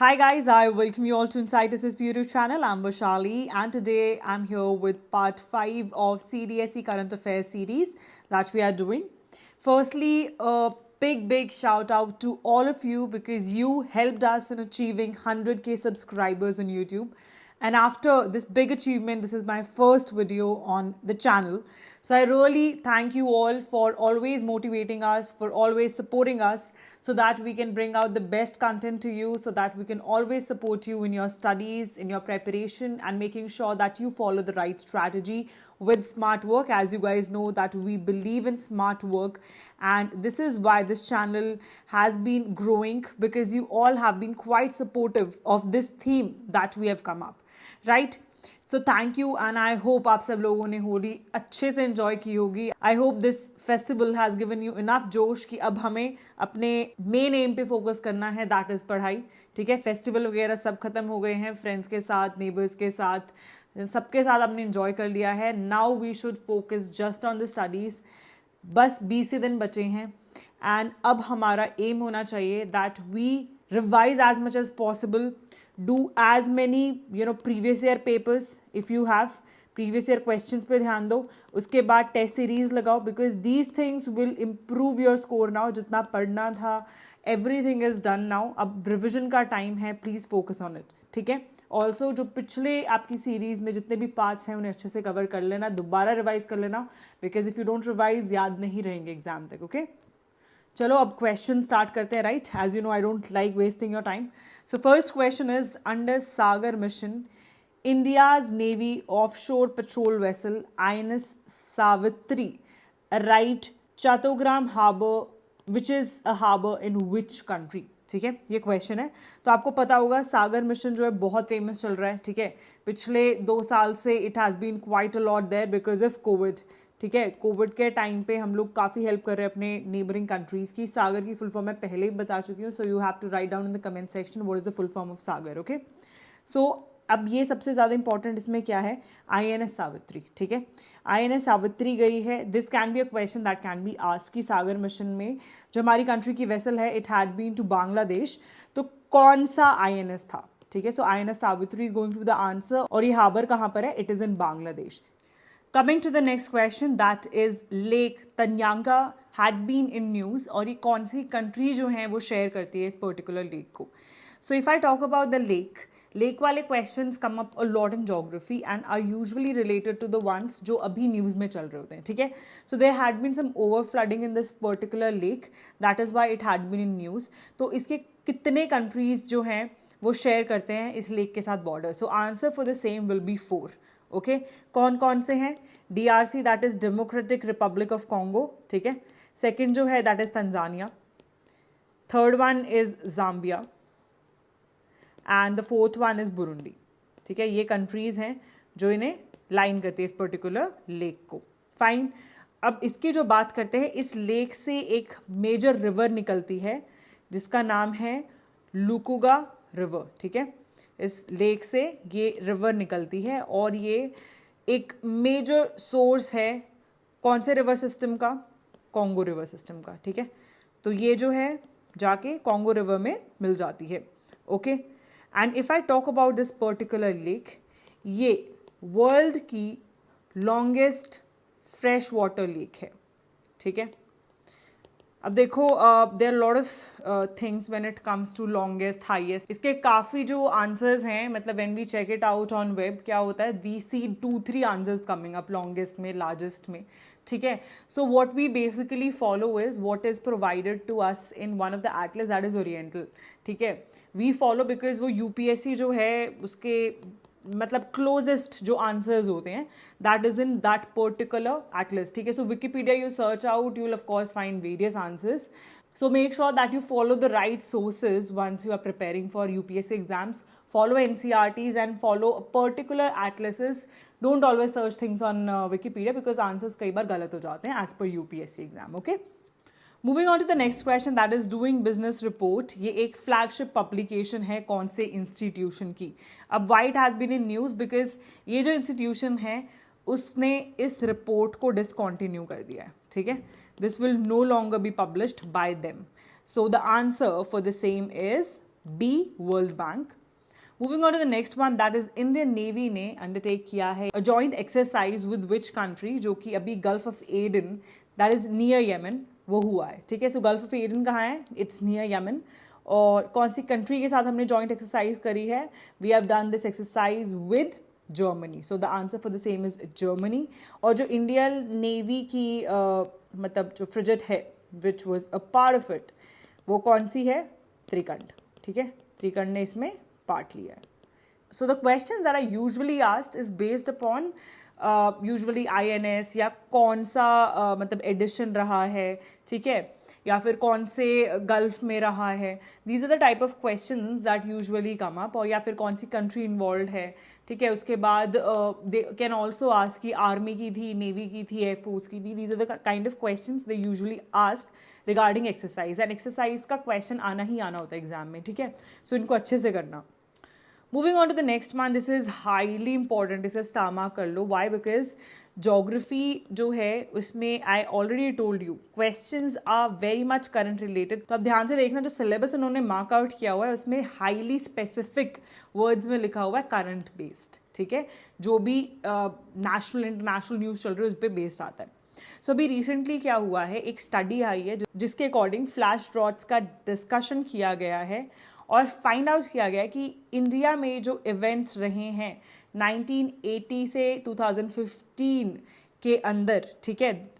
Hi guys, I welcome you all to Inside This Beauty channel. I'm Vashali and today I'm here with part 5 of CDSE Current Affairs series that we are doing. Firstly, a big shout out to all of you because you helped us in achieving 100k subscribers on YouTube. And after this big achievement, this is my first video on the channel. So I really thank you all for always motivating us, for always supporting us so that we can bring out the best content to you, so that we can always support you in your studies, in your preparation, and making sure that you follow the right strategy with smart work. As you guys know that we believe in smart work, and this is why this channel has been growing, because you all have been quite supportive of this theme that we have come up, right? So thank you and I hope आप सब लोगों ने होली अच्छे से enjoy की होगी. I hope this festival has given you enough जोश कि अब हमें अपने मेन एम पे फोकस करना है, दैट इज़ पढ़ाई. ठीक है, फेस्टिवल वगैरह सब खत्म हो गए हैं, फ्रेंड्स के साथ, नेबर्स के साथ, सबके साथ आपने एंजॉय कर लिया है. Now we should focus just on the studies. बस 20 दिन बचे हैं एंड अब हमारा एम होना चाहिए that we revise as much as possible, do as many previous year papers if you have previous year questions पे ध्यान दो. उसके बाद टेस्ट सीरीज लगाओ because these things will improve your score now. जितना पढ़ना था everything is done now. अब रिविजन का टाइम है, प्लीज फोकस ऑन इट. ठीक है, ऑल्सो जो पिछले आपकी सीरीज में जितने भी पार्ट्स हैं उन्हें अच्छे से कवर कर लेना, दोबारा रिवाइज कर लेना, because if you don't revise याद नहीं रहेंगे एग्जाम तक. ओके, चलो अब क्वेश्चन स्टार्ट करते हैं. Right, as you know I don't like wasting your time. So first question is, under Sagar mission, India's Navy offshore patrol vessel INS Savitri arrived Chattogram harbor, which is a harbor in which country? ठीक है, ये question है. तो आपको पता होगा सागर mission जो है बहुत फेमस चल रहा है. ठीक है, पिछले 2 साल से it has been quite a lot there because of covid. ठीक है, कोविड के टाइम पे हम लोग काफ़ी हेल्प कर रहे हैं अपने नेबरिंग कंट्रीज़ की. सागर की फुल फॉर्म मैं पहले ही बता चुकी हूँ, so you have to write down in the comment section what is the full form of SAGAR. Okay, so अब ये सबसे ज़्यादा इंपॉर्टेंट इसमें क्या है, INS सावित्री. ठीक है, INS सावित्री गई है. This can be a question that can be asked कि सागर मिशन में जो हमारी कंट्री की वेसल है it had been to Bangladesh, तो कौन सा INS था. ठीक है, so INS Savitri is going to be the answer. और ये हार्बर कहाँ पर है, it is in Bangladesh. Coming to the next question, that is Lake Tanyanga had been in news. और ये कौन सी कंट्री जो है वो शेयर करती है इस पर्टिकुलर लेक को. So if I talk about the lake वाले questions come up a lot in geography and are usually related to the ones जो अभी न्यूज़ में चल रहे होते हैं. ठीक है, so there had been some over flooding in this particular lake, that is why it had been in news. तो इसके कितने कंट्रीज जो हैं वो शेयर करते हैं इस लेक के साथ border. So answer for the same will B 4. Okay, कौन कौन से हैं, DRC that is democratic Republic of Congo. ठीक है, सेकेंड जो है that is Tanzania, third one is Zambia and the fourth one is Burundi. ठीक है, ये कंट्रीज हैं जो इन्हें लाइन करती है इस पर्टिकुलर लेक को. फाइन, अब इसकी जो बात करते हैं, इस लेक से एक मेजर रिवर निकलती है जिसका नाम है लुकुगा रिवर. ठीक है, इस लेक से ये रिवर निकलती है और ये एक मेजर सोर्स है कौन से रिवर सिस्टम का, कॉन्गो रिवर सिस्टम का. ठीक है, तो ये जो है जाके कॉन्गो रिवर में मिल जाती है. Okay, and if I talk about this particular lake, ये वर्ल्ड की लॉन्गेस्ट फ्रेश वाटर लेक है. ठीक है, अब देखो there lot of things when it comes to longest highest, इसके काफ़ी जो आंसर्स हैं, मतलब when we check it out on web क्या होता है, we see 2-3 answers coming up longest में, लार्जेस्ट में. ठीक है, so what we basically follow is what is provided to us in one of the atlas, that is oriental. ठीक है, we follow because वो UPSC जो है उसके मतलब क्लोजेस्ट जो आंसर्स होते हैं that is in that particular atlas. ठीक है, so Wikipedia you search out, you will of course find various answers. So make sure that you follow the right sources once you are preparing for UPSC exams. Follow NCRTs and follow particular atlases. Don't always search things on Wikipedia because answers कई बार गलत हो जाते हैं as per UPSC exam. Okay. Moving on to the next question, that is doing business report. ये एक flagship publication है कौन से institution की. अब why it has been in news because ये जो institution है उसने इस report को discontinue कर दिया है. ठीक है, this will no longer be published by them. So the answer for the same is B, World Bank. Moving on to the next one, that is Indian Navy ने undertake किया है a joint exercise with which country, जो कि अभी Gulf of Aden, that is near Yemen, वो हुआ है. ठीक है, सो Gulf of Aden कहाँ है? It's near Yemen. और कौन सी कंट्री के साथ हमने जॉइंट एक्सरसाइज करी है? We have done this exercise with Germany. So the answer for the same is Germany. और जो इंडियन नेवी की मतलब जो फ्रिगेट है which was a part of it, वो कौन सी है? त्रिकंड. ठीक है, त्रिकंड ने इसमें पार्ट लिया है. So the question that are usually asked is based upon usually INS या कौन सा मतलब एडिशन रहा है, ठीक है, या फिर कौन से गल्फ में रहा है. These are the type of questions that usually come up. और या फिर कौन सी कंट्री इन्वॉल्व है. ठीक है, उसके बाद दे कैन ऑल्सो आस्क कि आर्मी की थी, नेवी की थी, एयरफोर्स की थी. These are the kind of questions they usually ask regarding exercise. And exercise का क्वेश्चन आना ही आना होता है एग्जाम में. ठीक है, सो इनको अच्छे से करना. Moving on to the next one, this is highly important. इसे स्टार मार्क कर लो. Why? Because geography जो है उसमें I already told you questions are very much current related. तो अब ध्यान से देखना, जो सिलेबस उन्होंने मार्क आउट किया हुआ है उसमें हाईली स्पेसिफिक वर्ड्स में लिखा हुआ है करंट बेस्ड. ठीक है, जो भी नेशनल इंटरनेशनल न्यूज़ चल रही है उस पर बेस्ड आता है. सो अभी रिसेंटली क्या हुआ है, एक स्टडी आई है जिसके अकॉर्डिंग फ्लैश ड्रॉट्स का डिस्कशन किया गया है और फाइंड आउट किया गया कि इंडिया में जो इवेंट्स रहे हैं 1980 से 2015 के अंदर, ठीक है,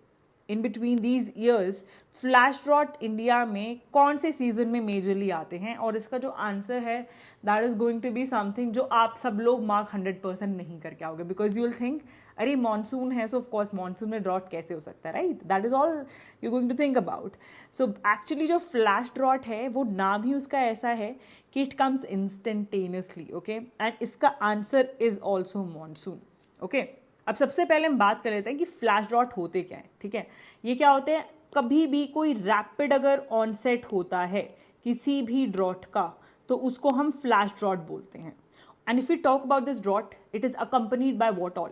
in between these years flash drought India में कौन से सीजन में मेजरली आते हैं. और इसका जो आंसर है that is going to be something जो आप सब लोग मार्क 100% नहीं करके आओगे. बिकॉज यू विल थिंक अरे मॉनसून है, सो ऑफकोर्स मॉनसून में ड्रॉट कैसे हो सकता है, right? That is all you going to think about. So actually जो फ्लैश ड्रॉट है वो नाम ही उसका ऐसा है कि it comes instantaneously. Okay, and इसका answer is also monsoon. Okay, अब सबसे पहले हम बात कर लेते हैं कि फ्लैश ड्रॉट होते क्या है. ठीक है, ये क्या होते हैं? कभी भी कोई रैपिड अगर ऑनसेट होता है किसी भी ड्रॉट का तो उसको हम फ्लैश ड्रॉट बोलते हैं. And if you talk about this drought, it is accompanied by what all?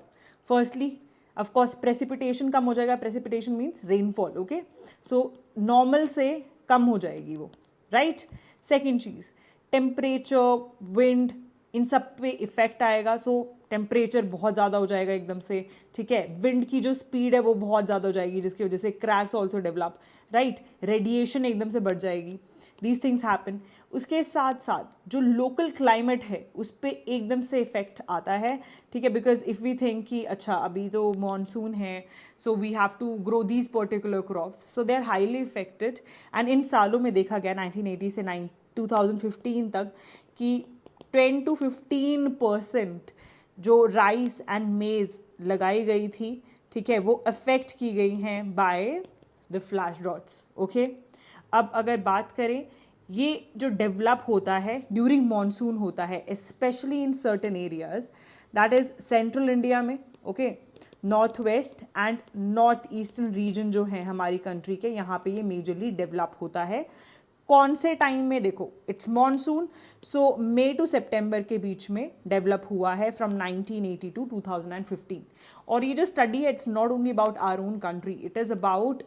Firstly of course precipitation कम हो जाएगा. Precipitation means rainfall. Okay, so normal से कम हो जाएगी वो, राइट? सेकेंड चीज, टेम्परेचर, विंड, इन सब पे इफेक्ट आएगा. सो टेम्परेचर बहुत ज़्यादा हो जाएगा एकदम से. ठीक है, विंड की जो स्पीड है वो बहुत ज़्यादा हो जाएगी जिसकी वजह से cracks also develop, right? Radiation एकदम से बढ़ जाएगी. These things happen. उसके साथ साथ जो लोकल क्लाइमेट है उस पर एकदम से इफेक्ट आता है. ठीक है, बिकॉज इफ़ वी थिंक कि अच्छा अभी तो मानसून है, so we have to grow these particular crops, so they are highly effected. And इन सालों में देखा गया 1980 से 2015 तक कि 10 to 15% जो राइस एंड मेज लगाई गई थी, ठीक है, वो अफेक्ट की गई हैं by the flash droughts. Okay, अब अगर बात करें, ये जो डेवलप होता है ड्यूरिंग मॉनसून होता है specially in certain areas, that is central India में. Okay, north west and north eastern region जो है हमारी कंट्री के, यहाँ पे ये मेजरली डेवलप होता है. कौन से टाइम में? देखो, it's monsoon, so May to सितंबर के बीच में डेवलप हुआ है फ्रॉम 1980 टू 2015. और ये जो स्टडी है it's not only about our own country, it is about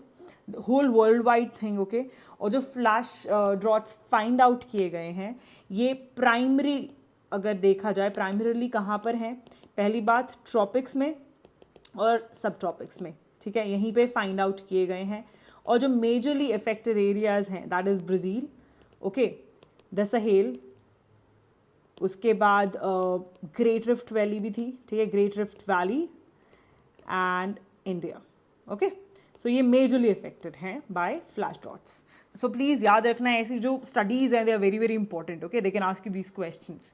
whole world wide thing. Okay, और जो फ्लैश ड्रॉट्स फाइंड आउट किए गए हैं ये प्राइमरी अगर देखा जाए प्राइमरीली कहाँ पर हैं? पहली बात ट्रॉपिक्स में और सब ट्रॉपिक्स में. ठीक है, यहीं पे फाइंड आउट किए गए हैं. और जो मेजरली अफेक्टेड एरियाज हैं that is Brazil, okay, the Sahel, उसके बाद ग्रेट रिफ्ट वैली भी थी. ठीक है, great rift valley and India. Okay, so ये मेजरली अफेक्टेड हैं by flash droughts. So please याद रखना, ऐसी जो स्टडीज़ हैं they are very very important. Okay, they can ask you these questions.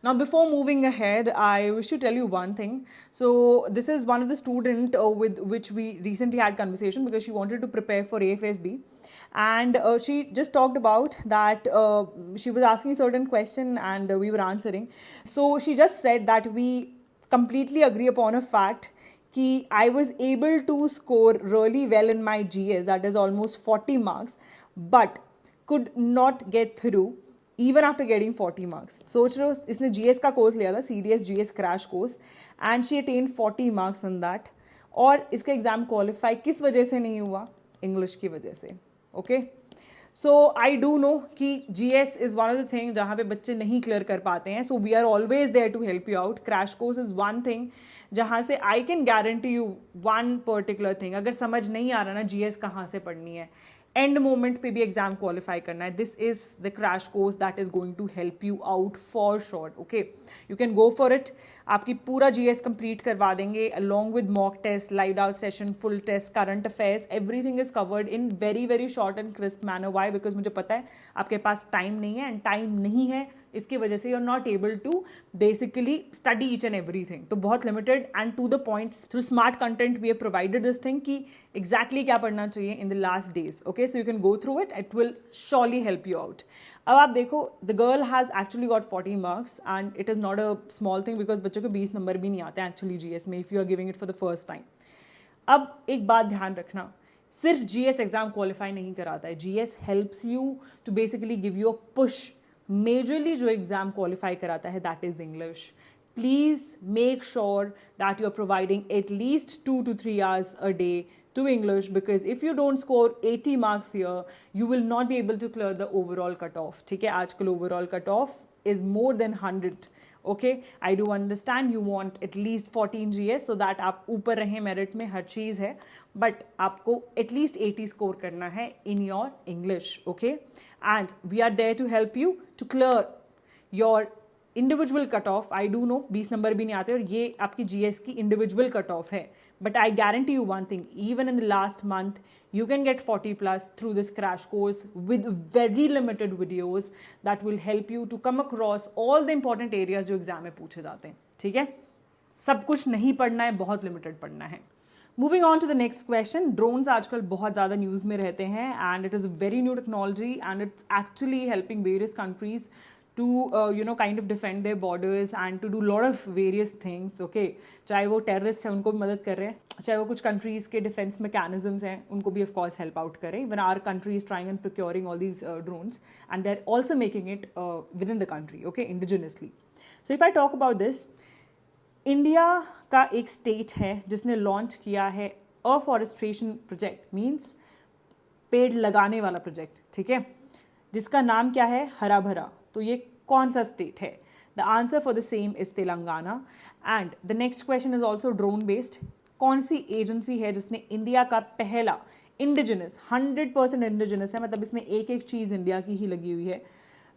Now, before moving ahead, I wish to tell you one thing. So, this is one of the student with which we recently had conversation because she wanted to prepare for AFSB, and she just talked about that she was asking certain question and we were answering. So, she just said that we completely agree upon a fact कि I was able to score really well in my GS, that is almost 40 marks, but could not get through even after getting 40 marks. सोच रहे हो, इसने GS का course लिया था, CDS GS crash course, and she attained 40 marks in that. और इसका exam qualify किस वजह से नहीं हुआ? इंग्लिश की वजह से. Okay, so I do know कि GS is one of the thing जहाँ पे बच्चे नहीं क्लियर कर पाते हैं, so we are always there to help you out. Crash course is one thing जहाँ से I can guarantee you one particular thing. अगर समझ नहीं आ रहा ना GS कहाँ से पढ़नी है, एंड मोमेंट पे भी एग्जाम क्वालिफाई करना है, this is the crash course that is going to help you out for sure. Okay, you can go for it. आपकी पूरा GS कंप्लीट करवा देंगे along with mock test, live out session, full test, current affairs, everything is covered in very very short and crisp manner. Why? Because मुझे पता है आपके पास time नहीं है, एंड टाइम नहीं है इसकी वजह से you are not able to basically study each and everything. तो बहुत limited and to the points through smart content we have provided this thing कि एग्जैक्टली क्या पढ़ना चाहिए in the last days. Okay, so you can go through it, it will surely help you out. अब आप देखो, the girl has actually got 40 marks and it is not a small thing because बच्चों को 20 number भी नहीं आते हैं actually GS में, if you are giving it for the first time. अब एक बात ध्यान रखना, सिर्फ GS एग्जाम क्वालिफाई नहीं कराता है. GS helps you to basically give you a push. Majorly जो एग्जाम क्वालिफाई कराता है that is English. Please make sure that you're providing at least 2 to 3 hours a day to English, because if you don't score 80 marks here, you will not be able to clear the overall cutoff. ठीक है, आजकल overall cutoff is more than 100. Okay, I do understand you want at least 14 GS so that आप ऊपर रहें merit में, हर चीज़ है, but आपको at least 80 score करना है in your English. Okay, and we are there to help you to clear your individual cut off. I do know 20 number भी नहीं आते और ये आपकी GS की इंडिविजुअल कट ऑफ है, but I guarantee you one thing, even in the last month you can get 40+ through this crash course with very limited videos that will help you to come across all the important areas जो exam में पूछे जाते हैं. ठीक है, सब कुछ नहीं पढ़ना है, बहुत लिमिटेड पढ़ना है. Moving on to the next question. Drones आजकल बहुत ज़्यादा न्यूज़ में रहते हैं and it is a very new technology and it's actually helping various countries to kind of defend their borders and to do lot of various things. Okay, चाहे वो terrorists हैं उनको भी मदद कर रहे हैं, चाहे वो कुछ countries के defense mechanisms हैं उनको भी of course help out करें. Even our country is trying and procuring all these drones and they're also making it within the country, okay, indigenously. So if I talk about this, India का एक state है जिसने launch किया है अफॉरेस्ट्रेशन project, means पेड़ लगाने वाला project. ठीक है, जिसका नाम क्या है, हरा भरा. तो ये कौन सा स्टेट है? The answer for the same is Telangana. And the next question is also drone based. कौन सी एजेंसी है जिसने इंडिया का पहला इंडिजिनस, 100% इंडिजिनस है, मतलब इसमें एक एक चीज़ इंडिया की ही लगी हुई है,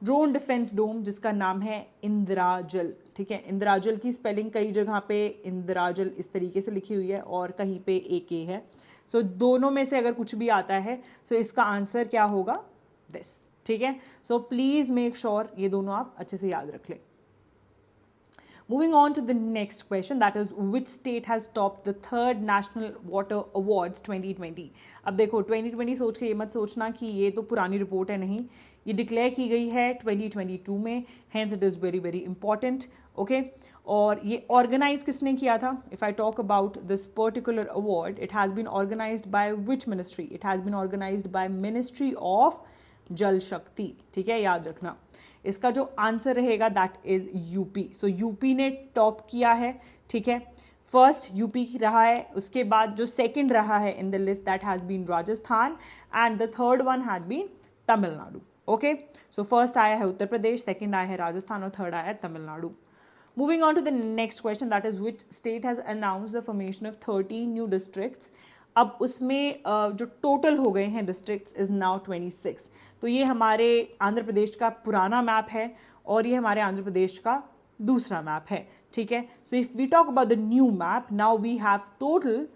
ड्रोन डिफेंस डोम, जिसका नाम है इंद्राजल. ठीक है, इंद्राजल की स्पेलिंग कई जगह पे इंद्राजल इस तरीके से लिखी हुई है और कहीं पे AK है. सो दोनों में से अगर कुछ भी आता है सो इसका आंसर क्या होगा, दिस. ठीक है, सो प्लीज मेक श्योर ये दोनों आप अच्छे से याद रख लें. Moving on to the next question, that is which state has top the 3rd national water awards 2020. अब देखो 2020 सोच के ये मत सोचना कि ये तो पुरानी रिपोर्ट है, नहीं, ये डिक्लेयर की गई है 2022 में, hence it is very very important. Okay, और ये ऑर्गेनाइज किसने किया था? If I talk about this particular award, it has been organised by which ministry? It has been organised by ministry of Jal Shakti. ठीक है, याद रखना. इसका जो आंसर रहेगा that is UP. So UP ने टॉप किया है. ठीक है, फर्स्ट यूपी रहा है, उसके बाद जो सेकंड रहा है in the list that has been Rajasthan and the third one had been Tamil Nadu. Okay, so first आया है उत्तर प्रदेश, सेकंड आया है राजस्थान और थर्ड आया है Tamil Nadu. Moving on to the next question, that is which state has announced the formation of 13 new districts. अब उसमें जो टोटल हो गए हैं डिस्ट्रिक्ट्स इज नाउ 26. तो ये हमारे आंध्र प्रदेश का पुराना मैप है और ये हमारे आंध्र प्रदेश का दूसरा मैप है. ठीक है, so if we talk about the new map, now we have total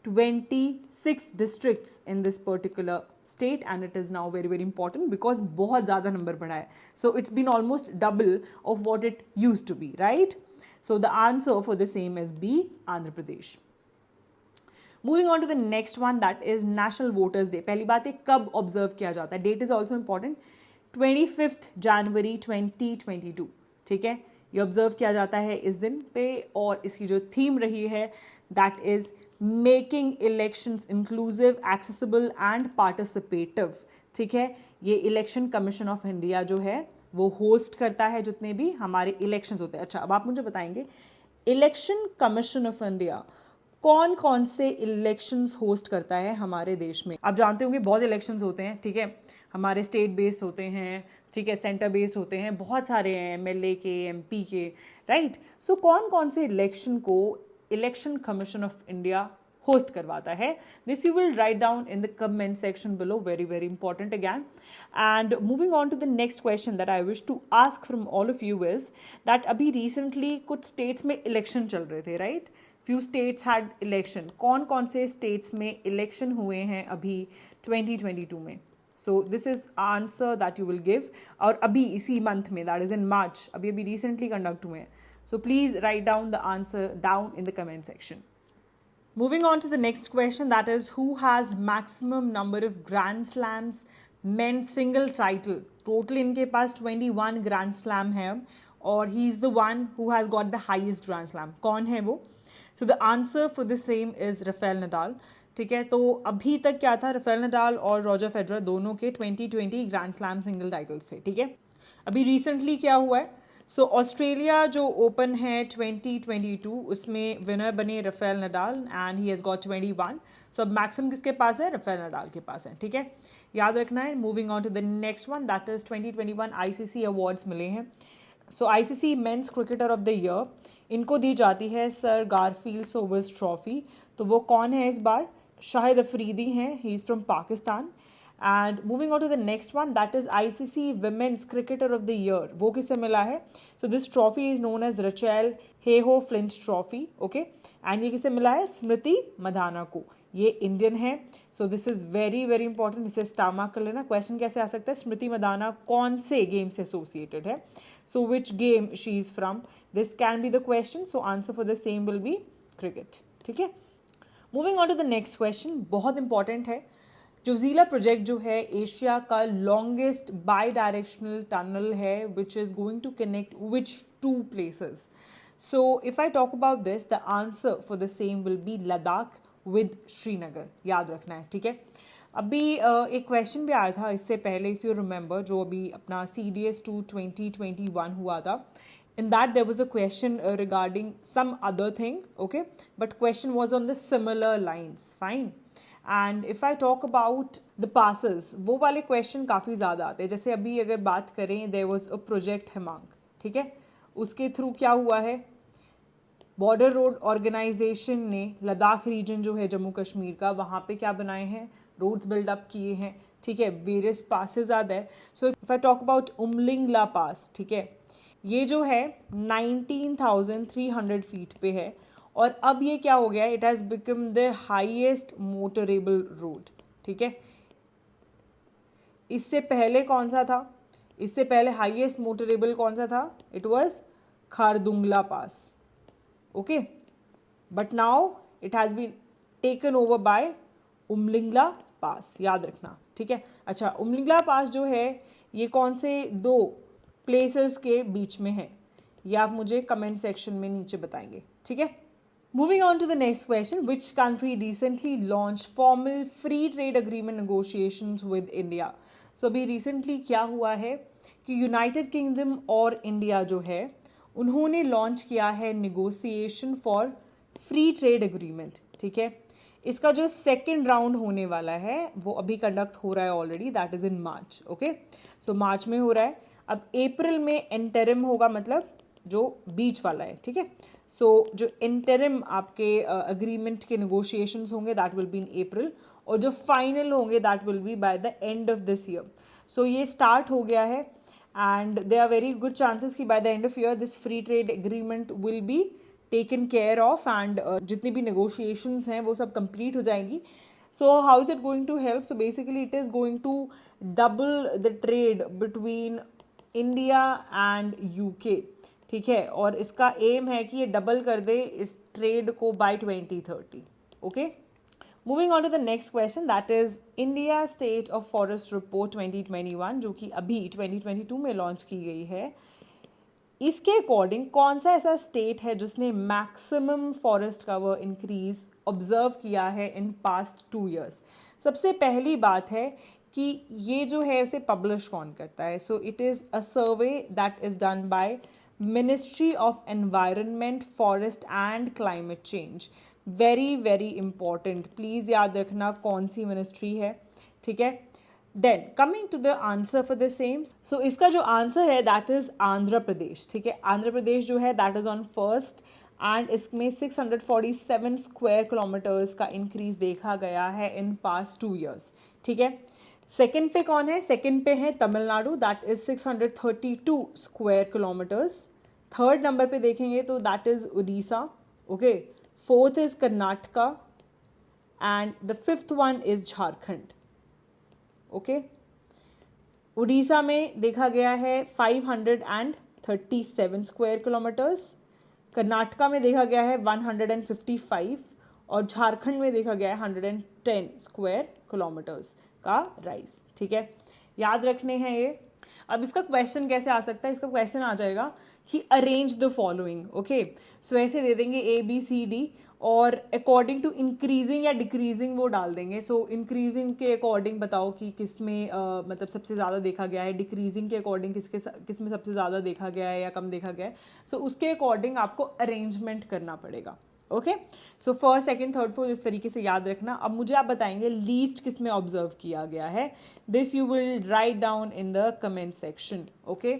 26 districts in this particular state and it is now very very important because बहुत ज़्यादा नंबर बढ़ा है. So it's been almost double of what it used to be, right? So the answer for the same is B, Andhra Pradesh. Moving on to the next one, that is National Voters Day. पहली बात है कब observe किया जाता है, date is also important. 25 जनवरी 2022. ठीक है, ये ऑब्जर्व किया जाता है इस दिन पे और इसकी जो थीम रही है that is making elections inclusive, accessible and participative. ठीक है, ये इलेक्शन कमीशन ऑफ इंडिया जो है वो होस्ट करता है जितने भी हमारे इलेक्शंस होते हैं. अच्छा, अब आप मुझे बताएंगे इलेक्शन कमीशन ऑफ इंडिया कौन कौन से इलेक्शंस होस्ट करता है हमारे देश में। आप जानते होंगे बहुत इलेक्शंस होते हैं, ठीक है, हमारे स्टेट बेस्ड होते हैं, ठीक है, सेंटर बेस्ड होते हैं, बहुत सारे हैं, एमएलए के, एमपी के, राइट। सो कौन कौन से इलेक्शन को election commission of India host करवाता है, this you will write down in the comment section below, very very important again. And moving on to the next question that I wish to ask from all of you is that अभी recently कुछ states में election चल रहे थे, right, few states had election. कौन कौन से states में इलेक्शन हुए हैं अभी 2022 में। So this is answer that you will give, और अभी इसी मंथ में, दैट इज इन मार्च, अभी अभी रिसेंटली कंडक्ट हुए हैं। So please write down the answer down in the comment section. Moving on to the next question, that is, who has maximum number of Grand Slams men's single title? Total इनके पास 21 Grand Slam है, और he is the one who has got the highest Grand Slam. कौन है वो? So the answer for the same is Rafael Nadal. ठीक है, तो अभी तक क्या था, राफेल नडाल और रॉजर फेडरर दोनों के 2020 ग्रैंड स्लैम सिंगल टाइटल्स थे, ठीक है। अभी रिसेंटली क्या हुआ है, सो ऑस्ट्रेलिया जो ओपन है 2022 उसमें विनर बने Rafael Nadal and he has got 21। सो अब मैक्सिमम किसके पास है, राफेल नडाल के पास है, ठीक है, याद रखना है। Moving on to the next one, that is 2021 ICC awards मिले हैं। So ICC men's cricketer of the year इनको दी जाती है सर गारफील्ड सोबर्स ट्रॉफी। तो वो कौन है इस बार, शाहिद अफरीदी हैं, he is from Pakistan. And moving on to the next one, that is ICC women's cricketer of the year, वो किसे मिला है। So this trophy is known as Rachael Heyhoe Flint trophy, okay, and ये किसे मिला है, स्मृति मधाना को, ये इंडियन है। So this is very very important, इसे स्टार मार्क कर लेना। क्वेश्चन कैसे आ सकता है, स्मृति मधाना कौन से गेम से एसोसिएटेड है, so which game she is from, this can be the question. So answer for the same will be cricket, ठीक है। Moving on to the next question, बहुत इंपॉर्टेंट है। जोजीला प्रोजेक्ट जो है एशिया का लॉन्गेस्ट बाई डायरेक्शनल टनल है which is going to connect which two places. So if I talk about this, the answer for the same will be Ladakh with Srinagar, याद रखना है, ठीक है। अभी एक क्वेश्चन भी आया था इससे पहले, इफ़ यू रिमेंबर, जो अभी अपना CDS2 2021 हुआ था। In that there was a question regarding some other thing, okay, but question was on the similar lines, fine. And if I talk about the passes, वो वाले question काफ़ी ज़्यादा आते हैं। जैसे अभी अगर बात करें, there was a project हिमांक, ठीक है, उसके थ्रू क्या हुआ है, बॉर्डर रोड ऑर्गेनाइजेशन ने लद्दाख रीजन जो है जम्मू कश्मीर का, वहाँ पे क्या बनाए हैं, रोड्स बिल्डअप किए हैं, ठीक है, various passes are there. So if I talk about Umlingla pass, ठीक है, ये जो है 19,300 फीट पे है, और अब ये क्या हो गया, it has become the highest motorable road, ठीक है। इससे पहले कौन सा था, इससे पहले हाईएस्ट मोटरेबल कौन सा था, it was Khardungla pass, okay, but now it has been taken over by Umlingla pass, याद रखना, ठीक है। अच्छा, उमलिंगला पास जो है ये कौन से दो प्लेसेस के बीच में है, ये आप मुझे कमेंट सेक्शन में नीचे बताएंगे, ठीक है। Moving on to the next question, which country recently launch formal free trade agreement negotiations with India. So अभी रिसेंटली क्या हुआ है कि यूनाइटेड किंगडम और इंडिया जो है उन्होंने लॉन्च किया है negotiation for free trade agreement, ठीक है। इसका जो सेकेंड राउंड होने वाला है वो अभी कंडक्ट हो रहा है already, that is in March, okay. So March में हो रहा है, अब अप्रैल में इंटरिम होगा, मतलब जो बीच वाला है, ठीक है। सो जो इंटरिम आपके अग्रीमेंट के नेगोशिएशंस होंगे that will be in April, और जो फाइनल होंगे that will be by the end of this year. So ये स्टार्ट हो गया है, and there are very good chances कि by the end of year this free trade agreement will be taken care of, and जितनी भी negotiations हैं वो सब कंप्लीट हो जाएंगी। So how is it going to help? So basically it is going to double the trade between India and UK, ठीक है, और इसका एम है कि ये डबल कर दे इस ट्रेड को by 2030, okay. Moving on to the next question, that is India state of forest report 2021, जो कि अभी 2022 में लॉन्च की गई है। इसके अकॉर्डिंग कौन सा ऐसा स्टेट है जिसने maximum forest cover increase observe किया है इन पास्ट 2 years। सबसे पहली बात है कि ये जो है उसे पब्लिश कौन करता है। So it is a survey that is done by ministry of environment, forest and climate change. Very very important, please याद रखना कौन सी मिनिस्ट्री है, ठीक है। Then coming to the answer for the same, so इसका जो आंसर है दैट इज आंध्र प्रदेश, ठीक है। आंध्र प्रदेश जो है that is on first, and इसमें 647 स्क्वायर किलोमीटर्स का इंक्रीज देखा गया है इन पास्ट 2 years, ठीक है। सेकेंड पे कौन है? सेकेंड पे है Tamil Nadu, that is 632 square kilometres. Third number पे देखेंगे तो that is Orissa, okay. Fourth is Karnataka, and the fifth one is Jharkhand, okay. Orissa में देखा गया है 537 स्क्वायर किलोमीटर्स, कर्नाटका में देखा गया है 155, और झारखंड में देखा गया है 110 स्क्वायर किलोमीटर्स का राइज, ठीक है। याद रखने हैं ये। अब इसका क्वेश्चन कैसे आ सकता है? इसका क्वेश्चन आ जाएगा कि अरेंज द फॉलोइंग, ओके। सो ऐसे दे देंगे ए बी सी डी, और अकॉर्डिंग टू इंक्रीजिंग या डिक्रीजिंग वो डाल देंगे। सो इंक्रीजिंग के अकॉर्डिंग बताओ कि किस में मतलब सबसे ज़्यादा देखा गया है, डिक्रीजिंग के अकॉर्डिंग किस में सबसे ज़्यादा देखा गया है या कम देखा गया है। सो उसके अकॉर्डिंग आपको अरेंजमेंट करना पड़ेगा, okay. So first second third fourth इस तरीके से याद रखना। अब मुझे आप बताएंगे लीस्ट किस में ऑब्जर्व किया गया है। This you will write down in the comment section, okay.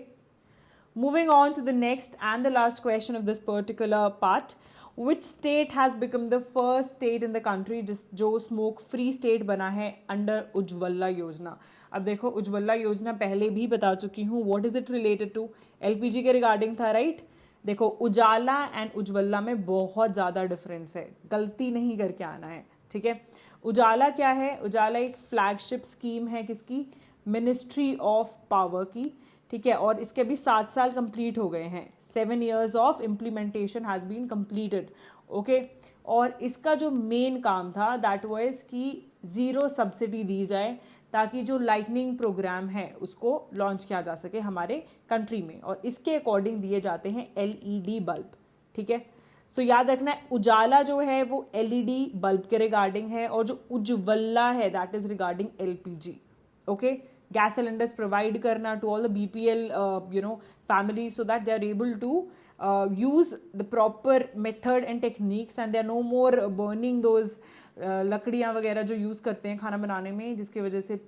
Moving on to the next and the last question of this particular part. Which state has become the first state in the country जो smoke free state बना है under Ujjwala योजना? अब देखो, उज्ज्वला योजना पहले भी बता चुकी हूँ। What is it related to? LPG के रिगार्डिंग था, राइट। देखो, उजाला एंड उज्ज्वला में बहुत ज़्यादा डिफरेंस है, गलती नहीं करके आना है, ठीक है। उजाला क्या है? उजाला एक फ्लैगशिप स्कीम है किसकी? मिनिस्ट्री ऑफ पावर की, ठीक है। और इसके अभी 7 साल कंप्लीट हो गए हैं, 7 years of implementation has been completed, okay. और इसका जो मेन काम था दैट वाज कि ज़ीरो सब्सिडी दी जाए, ताकि जो लाइटनिंग प्रोग्राम है उसको लॉन्च किया जा सके हमारे कंट्री में, और इसके अकॉर्डिंग दिए जाते हैं एलईडी बल्ब, ठीक है। सो याद रखना है, उजाला जो है वो एलईडी बल्ब के रिगार्डिंग है, और जो उज्ज्वला है that is regarding LPG, okay. Gas cylinders provide करना to all the BPL families, so that they are able to use the proper method and techniques, and they are no more burning those लकड़ियाँ वगैरह जो use करते हैं खाना बनाने में, जिसकी वजह से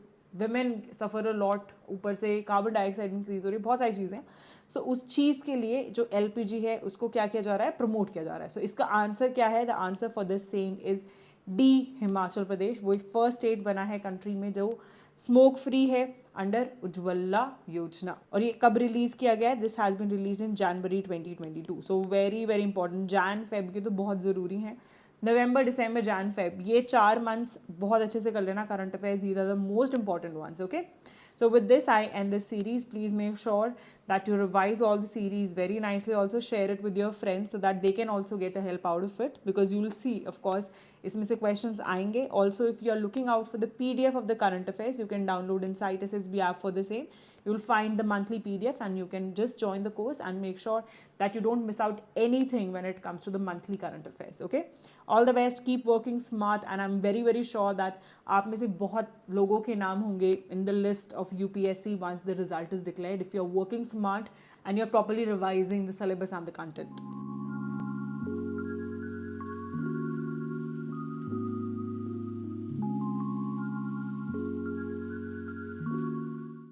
women suffer a lot, ऊपर से कार्बन डाइऑक्साइड इंक्रीज हो रही है, बहुत सारी चीज़ें। सो उस चीज़ के लिए जो एलपीजी है उसको क्या किया जा रहा है? प्रमोट किया जा रहा है। सो इसका आंसर क्या है? The answer for this same is D, Himachal Pradesh. वो फर्स्ट स्टेट बना है कंट्री में जो स्मोक फ्री है अंडर उज्ज्वला योजना। और ये कब रिलीज किया गया है? This has been release in January 2022। So very very important. Jan Feb के तो बहुत ज़रूरी हैं, नवंबर दिसंबर जैन फेब, ये 4 months बहुत अच्छे से कर लेना। Current affairs, these are the most important ones, okay. So with this, I end this series. Please make sure that you revise all the series very nicely. Also share it with your friends so that they can also get a help out of it, because you will see, of course, इसमें से questions आएंगे. Also, if you are looking out for the PDF of the current affairs, you can download Insight SSB app for the same. You will find the monthly PDF, and you can just join the course and make sure that you don't miss out anything when it comes to the monthly current affairs, okay? All the best. Keep working smart, and I'm very very sure that आप में से बहुत लोगों के नाम होंगे in the list of UPSC once the result is declared, if you're working smart and you're properly revising the syllabus and the content.